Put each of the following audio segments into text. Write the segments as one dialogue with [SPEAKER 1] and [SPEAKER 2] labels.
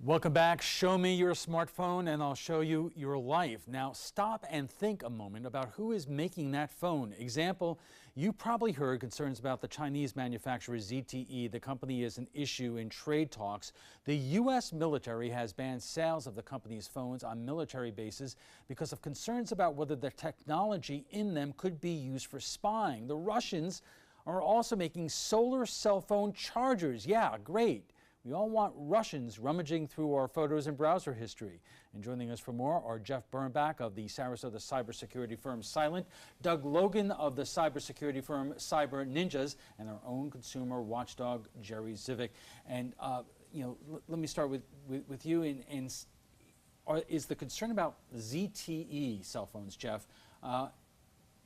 [SPEAKER 1] Welcome back. Show me your smartphone and I'll show you your life. Now stop and think a moment about who is making that phone. Example, you probably heard concerns about the Chinese manufacturer ZTE. The company is an issue in trade talks. The U.S. military has banned sales of the company's phones on military bases because of concerns about whether the technology in them could be used for spying. The Russians are also making solar cell phone chargers. Yeah, great. We all want Russians rummaging through our photos and browser history. And joining us for more are Jeff Birnbach of the Sarasota cybersecurity firm Silent, Doug Logan of the cybersecurity firm Cyber Ninjas, and our own consumer watchdog Jerry Zivic. And let me start with you. Is the concern about ZTE cell phones, Jeff,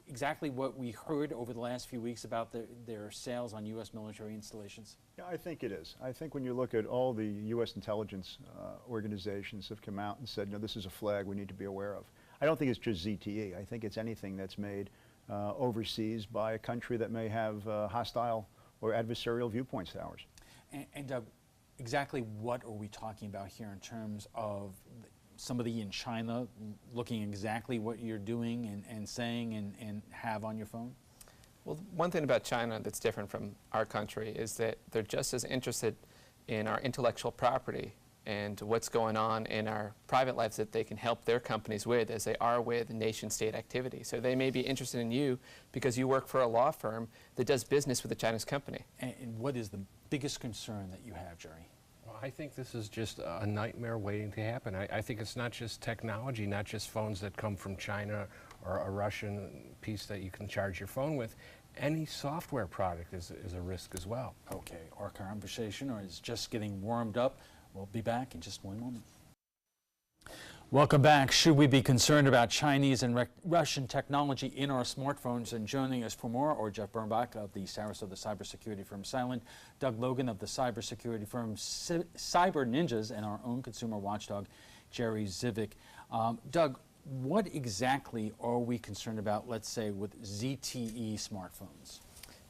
[SPEAKER 1] exactly what we heard over the last few weeks about their sales on U.S. military installations?
[SPEAKER 2] Yeah, I think it is. I think when you look at all the U.S. intelligence organizations have come out and said, this is a flag we need to be aware of. I don't think it's just ZTE. I think it's anything that's made overseas by a country that may have hostile or adversarial viewpoints to ours.
[SPEAKER 1] And Doug, exactly what are we talking about here in terms of somebody in China looking exactly what you're doing and saying and have on your phone?
[SPEAKER 3] Well, one thing about China that's different from our country is that they're just as interested in our intellectual property and what's going on in our private lives that they can help their companies with as they are with nation-state activity. So they may be interested in you because you work for a law firm that does business with a Chinese company.
[SPEAKER 1] And what is the biggest concern that you have, Jerry?
[SPEAKER 4] Well, I think this is just a nightmare waiting to happen. I think it's not just technology, not just phones that come from China or a Russian piece that you can charge your phone with. Any software product is a risk as well.
[SPEAKER 1] Okay, our conversation is just getting warmed up. We'll be back in just one moment. Welcome back. Should we be concerned about Chinese and Russian technology in our smartphones? And joining us for more are Jeff Birnbach of the Sarasota cybersecurity firm Silent, Doug Logan of the cybersecurity firm Cyber Ninjas, and our own consumer watchdog, Jerry Zivic. Doug, what exactly are we concerned about, let's say, with ZTE smartphones?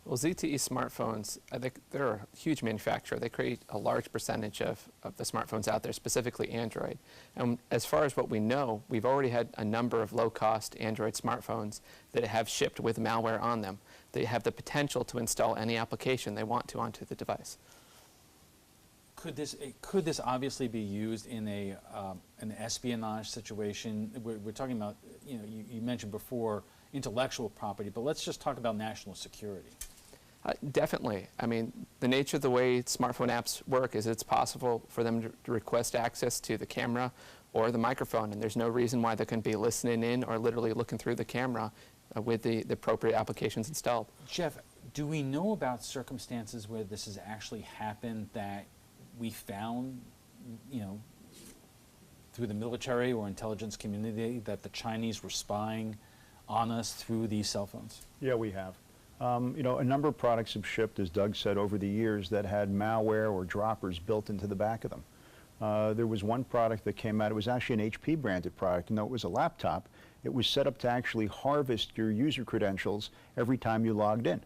[SPEAKER 3] Well, ZTE smartphones, I think they're a huge manufacturer. They create a large percentage of the smartphones out there, specifically Android. And as far as what we know, we've already had a number of low-cost Android smartphones that have shipped with malware on them. They have the potential to install any application they want to onto the device.
[SPEAKER 1] Could this obviously be used in an espionage situation? We're talking about, you mentioned before intellectual property, but let's just talk about national security.
[SPEAKER 3] Definitely. I mean, the nature of the way smartphone apps work is it's possible for them to request access to the camera or the microphone, and there's no reason why they couldn't be listening in or literally looking through the camera with the appropriate applications installed.
[SPEAKER 1] Jeff, do we know about circumstances where this has actually happened that we found, through the military or intelligence community, that the Chinese were spying on us through these cell phones?
[SPEAKER 2] Yeah, we have. A number of products have shipped, as Doug said, over the years that had malware or droppers built into the back of them. There was one product that came out, it was actually an HP branded product, and though it was a laptop, it was set up to actually harvest your user credentials every time you logged in.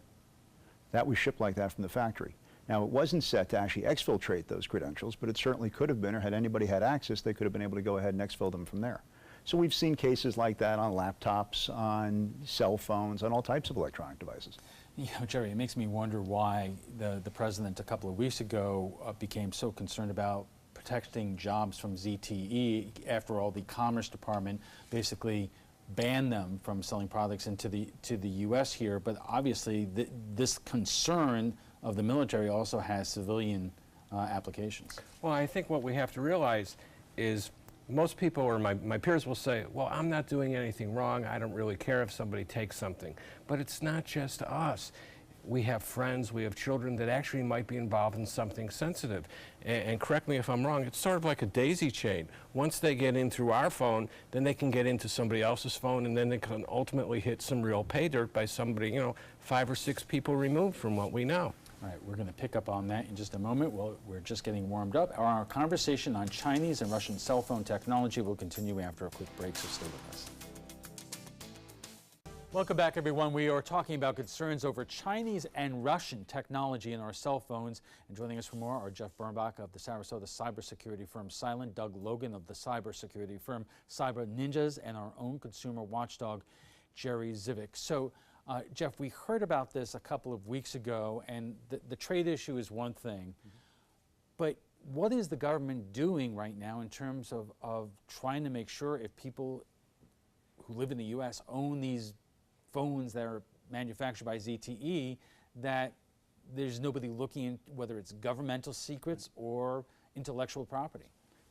[SPEAKER 2] That was shipped like that from the factory. Now, it wasn't set to actually exfiltrate those credentials, but it certainly could have been, or had anybody had access, they could have been able to go ahead and exfil them from there. So we've seen cases like that on laptops, on cell phones, on all types of electronic devices.
[SPEAKER 1] Jerry, it makes me wonder why the president a couple of weeks ago became so concerned about protecting jobs from ZTE. After all, the Commerce Department basically banned them from selling products into the U.S. here, but obviously this concern of the military also has civilian applications.
[SPEAKER 4] Well, I think what we have to realize is most people, or my peers, will say, well, I'm not doing anything wrong. I don't really care if somebody takes something. But it's not just us. We have friends, we have children that actually might be involved in something sensitive. And correct me if I'm wrong, it's sort of like a daisy chain. Once they get in through our phone, then they can get into somebody else's phone, and then they can ultimately hit some real pay dirt by somebody, 5 or 6 people removed from what we know.
[SPEAKER 1] All right, we're going to pick up on that in just a moment. Well, we're just getting warmed up. Our conversation on Chinese and Russian cell phone technology will continue after a quick break, so stay with us. Welcome back, everyone. We are talking about concerns over Chinese and Russian technology in our cell phones. And joining us for more are Jeff Birnbach of the Sarasota cybersecurity firm Silent, Doug Logan of the cybersecurity firm Cyber Ninjas, and our own consumer watchdog, Jerry Zivick. So, Jeff, we heard about this a couple of weeks ago, and the trade issue is one thing. But what is the government doing right now in terms of trying to make sure if people who live in the U.S. own these phones that are manufactured by ZTE, that there's nobody looking in whether it's governmental secrets or intellectual property?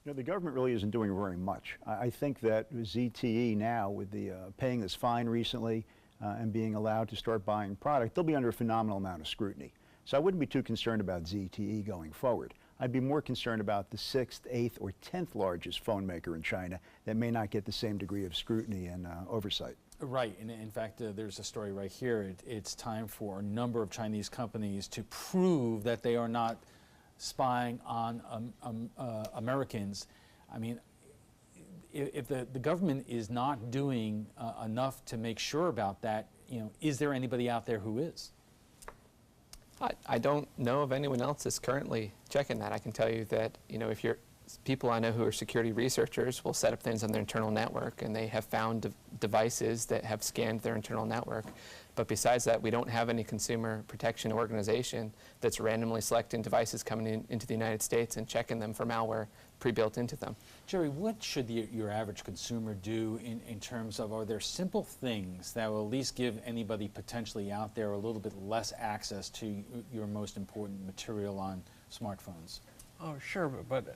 [SPEAKER 2] You know, the government really isn't doing very much. I think that ZTE now, with the paying this fine recently and being allowed to start buying product, they'll be under a phenomenal amount of scrutiny. So I wouldn't be too concerned about ZTE going forward. I'd be more concerned about the 6th, 8th, or 10th largest phone maker in China that may not get the same degree of scrutiny and oversight.
[SPEAKER 1] Right, and in fact, there's a story right here. It's time for a number of Chinese companies to prove that they are not spying on Americans. I mean, if the government is not doing enough to make sure about that, you know, is there anybody out there who is?
[SPEAKER 3] I don't know of anyone else that's currently checking that. I can tell you that, you know, if you're people I know who are security researchers will set up things on their internal network, and they have found devices that have scanned their internal network. But besides that, we don't have any consumer protection organization that's randomly selecting devices coming into the United States and checking them for malware pre-built into them.
[SPEAKER 1] Jerry, what should your average consumer do in terms of, are there simple things that will at least give anybody potentially out there a little bit less access to your most important material on smartphones?
[SPEAKER 4] Oh, sure, but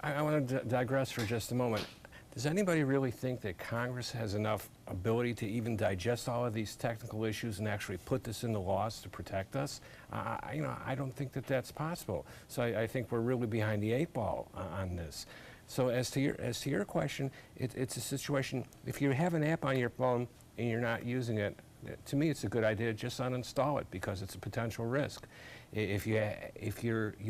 [SPEAKER 4] I want to digress for just a moment. Does anybody really think that Congress has enough ability to even digest all of these technical issues and actually put this into laws to protect us? You know, I don't think that that's possible. So I think we're really behind the 8 ball on this. So as to your question, it's a situation. If you have an app on your phone and you're not using it, to me, it's a good idea to just uninstall it because it's a potential risk. If you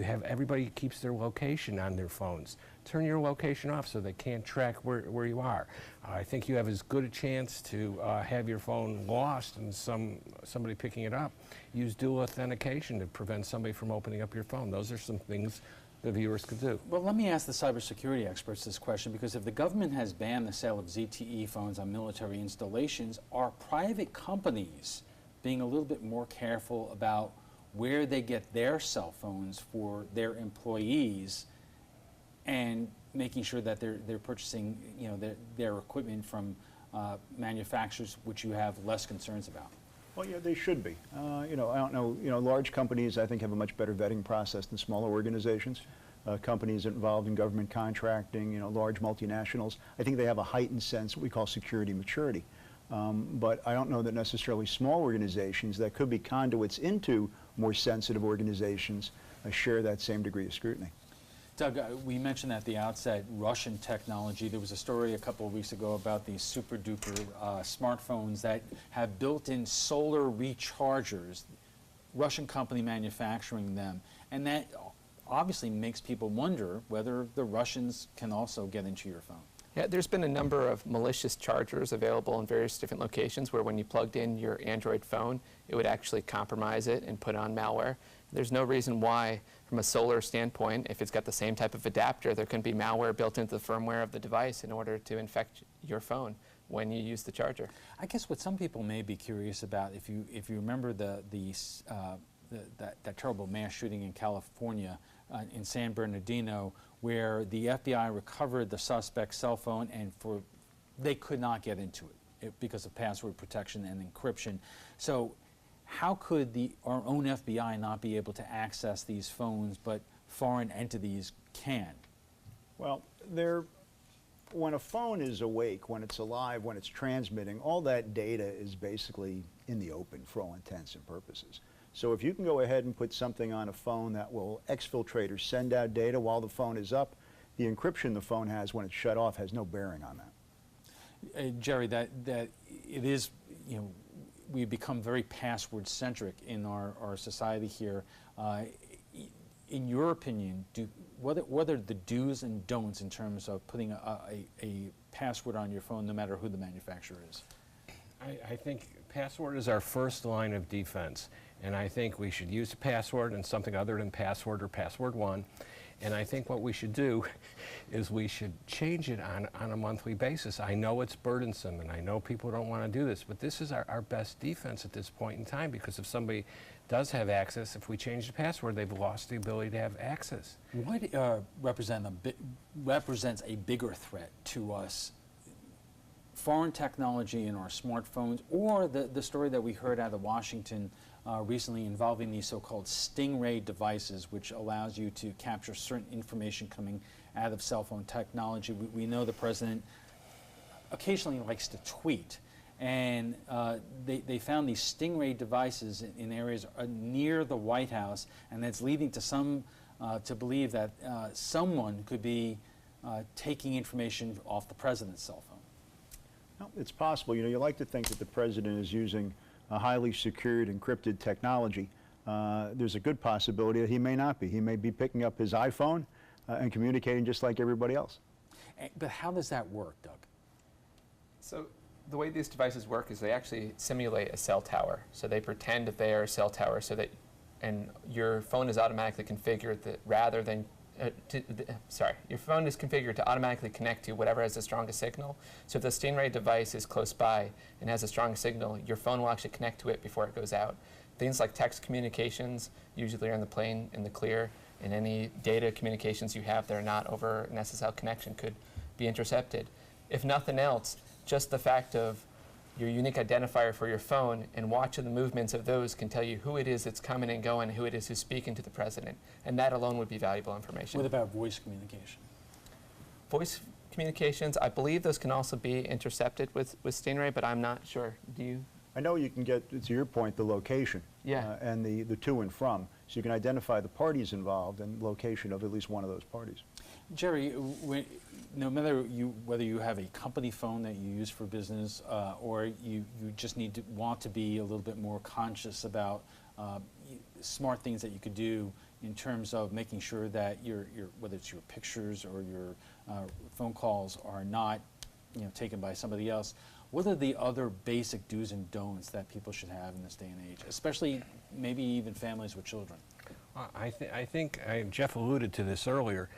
[SPEAKER 4] have everybody keeps their location on their phones, turn your location off so they can't track where you are. I think you have as good a chance to have your phone lost and somebody picking it up. Use dual authentication to prevent somebody from opening up your phone. Those are some things the viewers could do.
[SPEAKER 1] Well, let me ask the cybersecurity experts this question, because if the government has banned the sale of ZTE phones on military installations, are private companies being a little bit more careful about where they get their cell phones for their employees and making sure that they're purchasing, you know, their equipment from manufacturers which you have less concerns about?
[SPEAKER 2] Well, yeah, they should be. You know, I don't know. You know, large companies, I think, have a much better vetting process than smaller organizations. Companies involved in government contracting, you know, large multinationals, I think they have a heightened sense, what we call security maturity. But I don't know that necessarily small organizations that could be conduits into more sensitive organizations share that same degree of scrutiny.
[SPEAKER 1] Doug, we mentioned at the outset Russian technology. There was a story a couple of weeks ago about these super duper smartphones that have built-in solar rechargers, Russian company manufacturing them. And that obviously makes people wonder whether the Russians can also get into your phone.
[SPEAKER 3] Yeah, there's been a number of malicious chargers available in various different locations where when you plugged in your Android phone, it would actually compromise it and put on malware. There's no reason why, from a solar standpoint, if it's got the same type of adapter, there can be malware built into the firmware of the device in order to infect your phone when you use the charger.
[SPEAKER 1] I guess what some people may be curious about, if you remember that terrible mass shooting in California, in San Bernardino, where the FBI recovered the suspect's cell phone and they could not get into it because of password protection and encryption. So how could our own FBI not be able to access these phones, but foreign entities can?
[SPEAKER 2] Well, when a phone is awake, when it's alive, when it's transmitting, all that data is basically in the open for all intents and purposes. So if you can go ahead and put something on a phone that will exfiltrate or send out data while the phone is up, the encryption the phone has when it's shut off has no bearing on that.
[SPEAKER 1] Jerry, that it is, you know, we've become very password-centric in our society here. In your opinion, what are the do's and don'ts in terms of putting a password on your phone, no matter who the manufacturer is?
[SPEAKER 4] I think password is our first line of defense, and I think we should use a password and something other than password or password one. And I think what we should do is we should change it on a monthly basis. I know it's burdensome, and I know people don't want to do this, but this is our best defense at this point in time, because if somebody does have access, if we change the password, they've lost the ability to have access.
[SPEAKER 1] What represents a bigger threat to us? Foreign technology in our smartphones, or the story that we heard out of Washington recently involving these so-called stingray devices, which allows you to capture certain information coming out of cell phone technology. We know the president occasionally likes to tweet, and they found these stingray devices in areas near the White House, and that's leading to some to believe that someone could be taking information off the president's cell phone.
[SPEAKER 2] No, it's possible. You know, you like to think that the president is using a highly secured, encrypted technology. There's a good possibility that he may not be. He may be picking up his iPhone and communicating just like everybody else.
[SPEAKER 1] But how does that work, Doug?
[SPEAKER 3] So the way these devices work is they actually simulate a cell tower. So they pretend that they are a cell tower, so that, and your phone is automatically configured that rather than your phone is configured to automatically connect to whatever has the strongest signal. So if the Stingray device is close by and has a strong signal, your phone will actually connect to it before it goes out. Things like text communications usually are in the plane, in the clear, and any data communications you have that are not over an SSL connection could be intercepted. If nothing else, just the fact of your unique identifier for your phone and watching the movements of those can tell you who it is that's coming and going, who it is who's speaking to the president. And that alone would be valuable information.
[SPEAKER 1] What about voice communication?
[SPEAKER 3] Voice communications, I believe those can also be intercepted with Stingray, but I'm not sure. Do you?
[SPEAKER 2] I know you can get, to your point, the location and the to and from, so you can identify the parties involved and location of at least one of those parties.
[SPEAKER 1] Jerry, no matter whether you have a company phone that you use for business or you just want to be a little bit more conscious about smart things that you could do in terms of making sure that whether it's your pictures or your phone calls are not taken by somebody else. What are the other basic do's and don'ts that people should have in this day and age, especially maybe even families with children?
[SPEAKER 4] I think Jeff alluded to this earlier.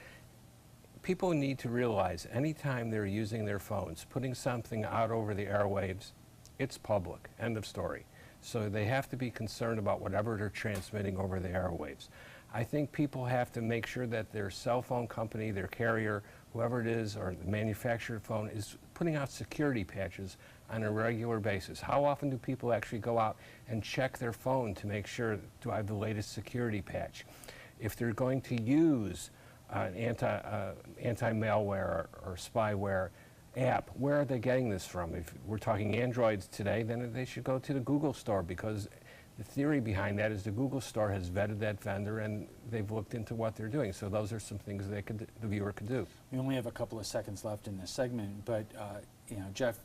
[SPEAKER 4] People need to realize anytime they're using their phones, putting something out over the airwaves, it's public, end of story. So they have to be concerned about whatever they're transmitting over the airwaves. I think people have to make sure that their cell phone company, their carrier, whoever it is, or the manufactured phone is putting out security patches on a regular basis. How often do people actually go out and check their phone to make sure, do I have the latest security patch? If they're going to use an anti-malware or spyware app, where are they getting this from? If we're talking Androids today, then they should go to the Google store, because the theory behind that is the Google store has vetted that vendor and they've looked into what they're doing. So those are some things the viewer could do.
[SPEAKER 1] We only have a couple of seconds left in this segment, but Jeff,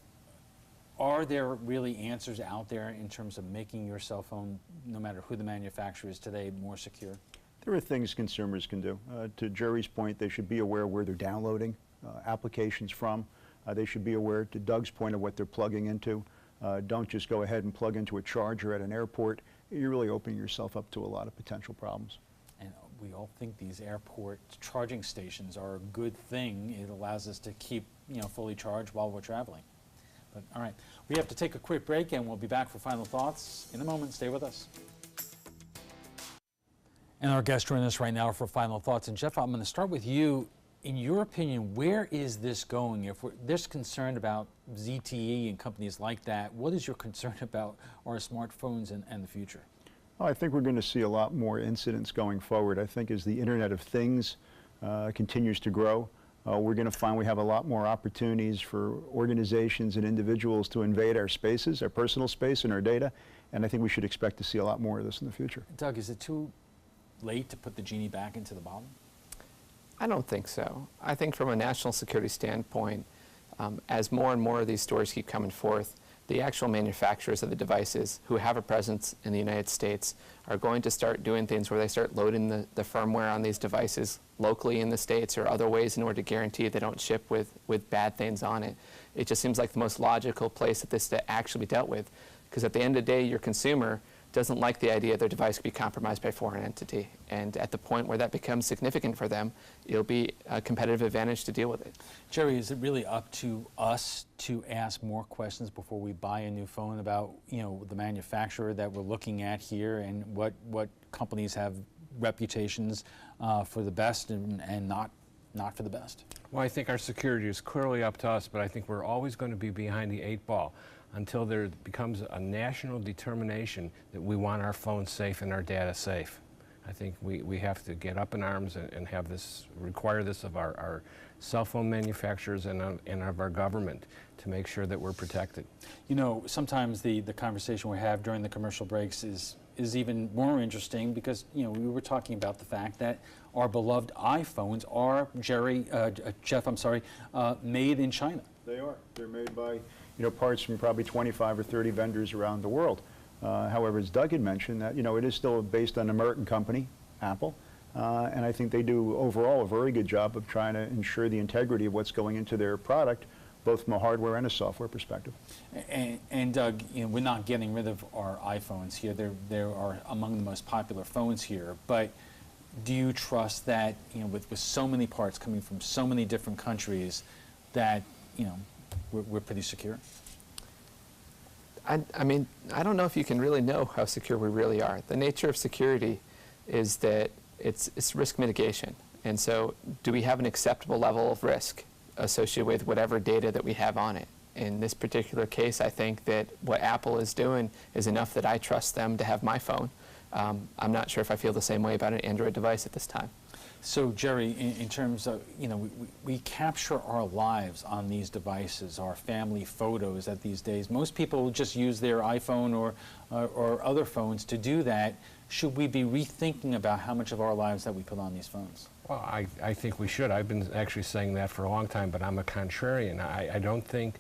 [SPEAKER 1] are there really answers out there in terms of making your cell phone, no matter who the manufacturer is today, more secure?
[SPEAKER 2] There are things consumers can do. To Jerry's point, they should be aware where they're downloading applications from. They should be aware, to Doug's point, of what they're plugging into. Don't just go ahead and plug into a charger at an airport. You're really opening yourself up to a lot of potential problems.
[SPEAKER 1] And we all think these airport charging stations are a good thing. It allows us to keep fully charged while we're traveling. But all right, we have to take a quick break, and we'll be back for final thoughts in a moment. Stay with us. And our guests join us right now for final thoughts. And Jeff, I'm going to start with you. In your opinion, where is this going? If we're this concerned about ZTE and companies like that, what is your concern about our smartphones and the future?
[SPEAKER 2] Well, I think we're going to see a lot more incidents going forward. I think as the Internet of Things continues to grow, we're going to find we have a lot more opportunities for organizations and individuals to invade our spaces, our personal space and our data, and I think we should expect to see a lot more of this in the future.
[SPEAKER 1] Doug, is it too late to put the genie back into the bottle?
[SPEAKER 3] I don't think so. I think from a national security standpoint, as more and more of these stories keep coming forth, the actual manufacturers of the devices who have a presence in the United States are going to start doing things where they start loading the firmware on these devices locally in the States or other ways in order to guarantee they don't ship with bad things on it. It just seems like the most logical place that this to actually be dealt with, because at the end of the day, your consumer doesn't like the idea their device could be compromised by a foreign entity. And at the point where that becomes significant for them, it'll be a competitive advantage to deal with it.
[SPEAKER 1] Jerry, is it really up to us to ask more questions before we buy a new phone about, the manufacturer that we're looking at here and what companies have reputations for the best and not for the best?
[SPEAKER 4] Well, I think our security is clearly up to us, but I think we're always going to be behind the 8 ball until there becomes a national determination that we want our phones safe and our data safe. I think we have to get up in arms and have this, require this of our cell phone manufacturers and of our government to make sure that we're protected.
[SPEAKER 1] Sometimes the conversation we have during the commercial breaks is even more interesting because, we were talking about the fact that our beloved iPhones are, Jeff, made in China.
[SPEAKER 2] They are. They're made by, parts from probably 25 or 30 vendors around the world. However, as Doug had mentioned, that, it is still based on an American company, Apple, and I think they do overall a very good job of trying to ensure the integrity of what's going into their product, both from a hardware and a software perspective.
[SPEAKER 1] And Doug, we're not getting rid of our iPhones here. They are among the most popular phones here. But do you trust that, with so many parts coming from so many different countries, that we're pretty secure?
[SPEAKER 3] I mean, I don't know if you can really know how secure we really are. The nature of security is that it's risk mitigation. And so do we have an acceptable level of risk associated with whatever data that we have on it? In this particular case, I think that what Apple is doing is enough that I trust them to have my phone. I'm not sure if I feel the same way about an Android device at this time.
[SPEAKER 1] So, Jerry, in terms of, we capture our lives on these devices, our family photos at these days. Most people just use their iPhone or other phones to do that. Should we be rethinking about how much of our lives that we put on these phones?
[SPEAKER 4] Well, I think we should. I've been actually saying that for a long time, but I'm a contrarian. I don't think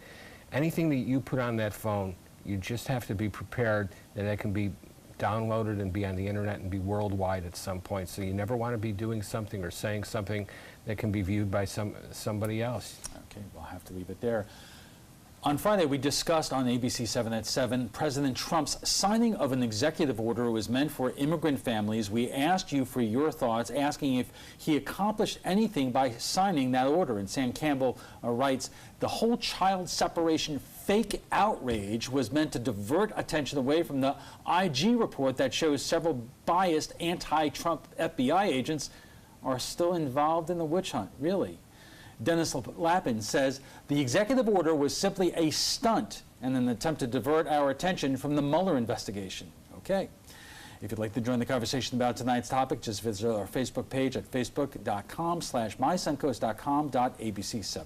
[SPEAKER 4] anything that you put on that phone, you just have to be prepared that it can be downloaded and be on the internet and be worldwide at some point. So you never want to be doing something or saying something that can be viewed by somebody else.
[SPEAKER 1] Okay, we'll have to leave it there. On Friday, we discussed on ABC 7 at 7 President Trump's signing of an executive order was meant for immigrant families. We asked you for your thoughts, asking if he accomplished anything by signing that order. And Sam Campbell writes, the whole child separation fake outrage was meant to divert attention away from the IG report that shows several biased anti-Trump FBI agents are still involved in the witch hunt. Really? Dennis Lappin says the executive order was simply a stunt and an attempt to divert our attention from the Mueller investigation. Okay. If you'd like to join the conversation about tonight's topic, just visit our Facebook page at facebook.com/mysuncoast.com.abc7.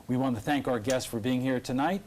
[SPEAKER 1] We want to thank our guests for being here tonight.